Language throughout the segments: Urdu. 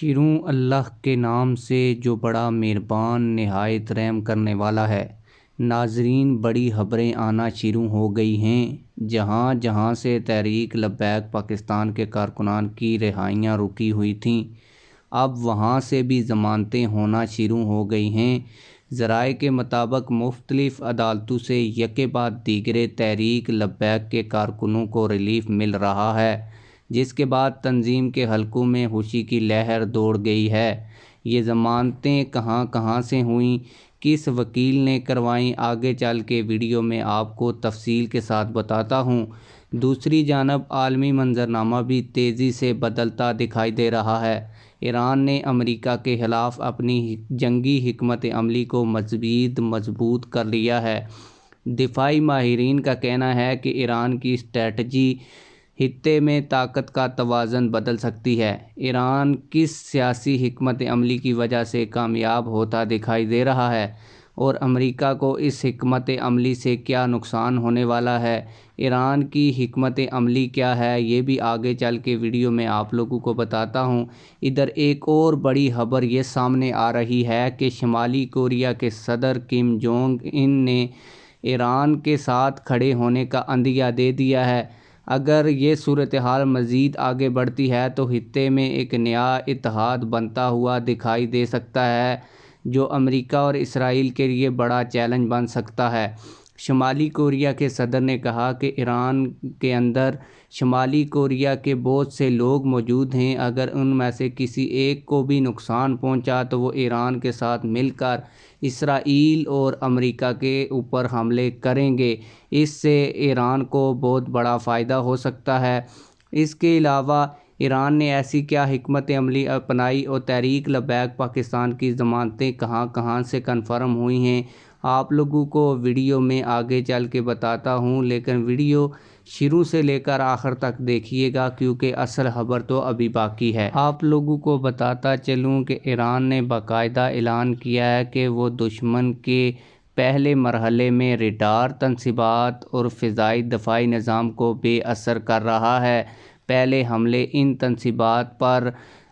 شروع اللہ کے نام سے جو بڑا مہربان نہایت رحم کرنے والا ہے۔ ناظرین، بڑی خبریں آنا شروع ہو گئی ہیں۔ جہاں جہاں سے تحریک لبیک پاکستان کے کارکنان کی رہائیاں رکی ہوئی تھیں، اب وہاں سے بھی ضمانتیں ہونا شروع ہو گئی ہیں۔ ذرائع کے مطابق مختلف عدالتوں سے یکے بعد دیگرے تحریک لبیک کے کارکنوں کو ریلیف مل رہا ہے، جس کے بعد تنظیم کے حلقوں میں خوشی کی لہر دوڑ گئی ہے۔ یہ ضمانتیں کہاں کہاں سے ہوئیں، کس وکیل نے کروائیں، آگے چل کے ویڈیو میں آپ کو تفصیل کے ساتھ بتاتا ہوں۔ دوسری جانب عالمی منظرنامہ بھی تیزی سے بدلتا دکھائی دے رہا ہے۔ ایران نے امریکہ کے خلاف اپنی جنگی حکمت عملی کو مزید مضبوط کر لیا ہے۔ دفاعی ماہرین کا کہنا ہے کہ ایران کی اسٹریٹجی خطے میں طاقت کا توازن بدل سکتی ہے۔ ایران کس سیاسی حکمت عملی کی وجہ سے کامیاب ہوتا دکھائی دے رہا ہے اور امریکہ کو اس حکمت عملی سے کیا نقصان ہونے والا ہے؟ ایران کی حکمت عملی کیا ہے، یہ بھی آگے چل کے ویڈیو میں آپ لوگوں کو بتاتا ہوں۔ ادھر ایک اور بڑی خبر یہ سامنے آ رہی ہے کہ شمالی کوریا کے صدر کم جونگ ان نے ایران کے ساتھ کھڑے ہونے کا عندیہ دے دیا ہے۔ اگر یہ صورتحال مزید آگے بڑھتی ہے تو خطے میں ایک نیا اتحاد بنتا ہوا دکھائی دے سکتا ہے، جو امریکہ اور اسرائیل کے لیے بڑا چیلنج بن سکتا ہے۔ شمالی کوریا کے صدر نے کہا کہ ایران کے اندر شمالی کوریا کے بہت سے لوگ موجود ہیں، اگر ان میں سے کسی ایک کو بھی نقصان پہنچا تو وہ ایران کے ساتھ مل کر اسرائیل اور امریکہ کے اوپر حملے کریں گے۔ اس سے ایران کو بہت بڑا فائدہ ہو سکتا ہے۔ اس کے علاوہ ایران نے ایسی کیا حکمت عملی اپنائی اور تحریک لبیک پاکستان کی ضمانتیں کہاں کہاں سے کنفرم ہوئی ہیں، آپ لوگوں کو ویڈیو میں آگے چل کے بتاتا ہوں، لیکن ویڈیو شروع سے لے کر آخر تک دیکھیے گا کیونکہ اصل خبر تو ابھی باقی ہے۔ آپ لوگوں کو بتاتا چلوں کہ ایران نے باقاعدہ اعلان کیا ہے کہ وہ دشمن کے پہلے مرحلے میں ریڈار تنصیبات اور فضائی دفاعی نظام کو بے اثر کر رہا ہے۔ پہلے حملے ان تنصیبات پر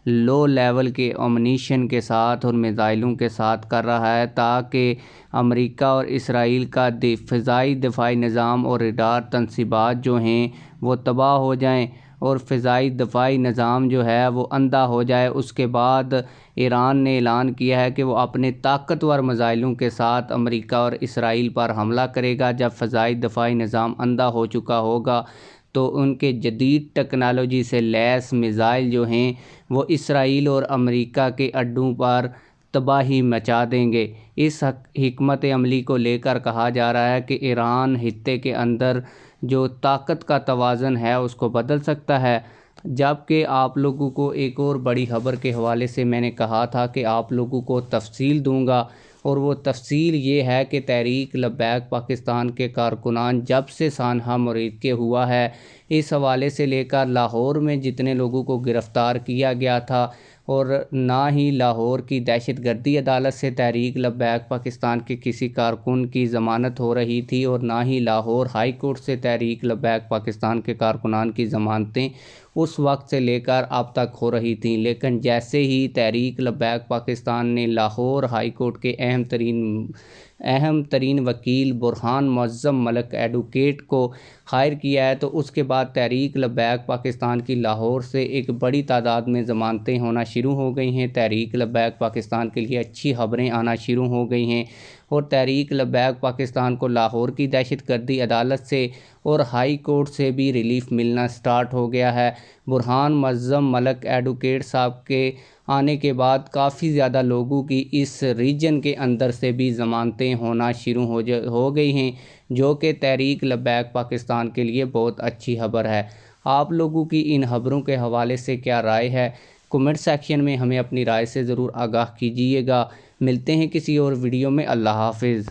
لو لیول کے امونیشن کے ساتھ اور میزائلوں کے ساتھ کر رہا ہے تاکہ امریکہ اور اسرائیل کا فضائی دفاعی نظام اور ریڈار تنصیبات جو ہیں وہ تباہ ہو جائیں اور فضائی دفاعی نظام جو ہے وہ اندھا ہو جائے۔ اس کے بعد ایران نے اعلان کیا ہے کہ وہ اپنے طاقتور میزائلوں کے ساتھ امریکہ اور اسرائیل پر حملہ کرے گا۔ جب فضائی دفاعی نظام اندھا ہو چکا ہوگا تو ان کے جدید ٹیکنالوجی سے لیس میزائل جو ہیں وہ اسرائیل اور امریکہ کے اڈوں پر تباہی مچا دیں گے۔ اس حکمت عملی کو لے کر کہا جا رہا ہے کہ ایران خطے کے اندر جو طاقت کا توازن ہے اس کو بدل سکتا ہے۔ جبکہ آپ لوگوں کو ایک اور بڑی خبر کے حوالے سے میں نے کہا تھا کہ آپ لوگوں کو تفصیل دوں گا، اور وہ تفصیل یہ ہے کہ تحریک لبیک پاکستان کے کارکنان جب سے سانحہ مورد ہوا ہے، اس حوالے سے لے کر لاہور میں جتنے لوگوں کو گرفتار کیا گیا تھا، اور نہ ہی لاہور کی دہشت گردی عدالت سے تحریک لبیک پاکستان کے کسی کارکن کی ضمانت ہو رہی تھی، اور نہ ہی لاہور ہائی کورٹ سے تحریک لبیک پاکستان کے کارکنان کی ضمانتیں اس وقت سے لے کر اب تک ہو رہی تھیں۔ لیکن جیسے ہی تحریک لبیک پاکستان نے لاہور ہائی کورٹ کے اہم ترین وکیل برہان معظم ملک ایڈوکیٹ کو ہائر کیا ہے، تو اس کے بعد تحریک لبیک پاکستان کی لاہور سے ایک بڑی تعداد میں ضمانتیں ہونا شروع ہو گئی ہیں۔ تحریک لبیک پاکستان کے لیے اچھی خبریں آنا شروع ہو گئی ہیں، اور تحریک لبیک پاکستان کو لاہور کی دہشت گردی عدالت سے اور ہائی کورٹ سے بھی ریلیف ملنا سٹارٹ ہو گیا ہے۔ برہان معظم ملک ایڈوکیٹ صاحب کے آنے کے بعد کافی زیادہ لوگوں کی اس ریجن کے اندر سے بھی ضمانتیں ہونا شروع ہو گئی ہیں، جو کہ تحریک لبیک پاکستان کے لیے بہت اچھی خبر ہے۔ آپ لوگوں کی ان خبروں کے حوالے سے کیا رائے ہے؟ کمنٹ سیکشن میں ہمیں اپنی رائے سے ضرور آگاہ کیجیے گا۔ ملتے ہیں کسی اور ویڈیو میں۔ اللہ حافظ۔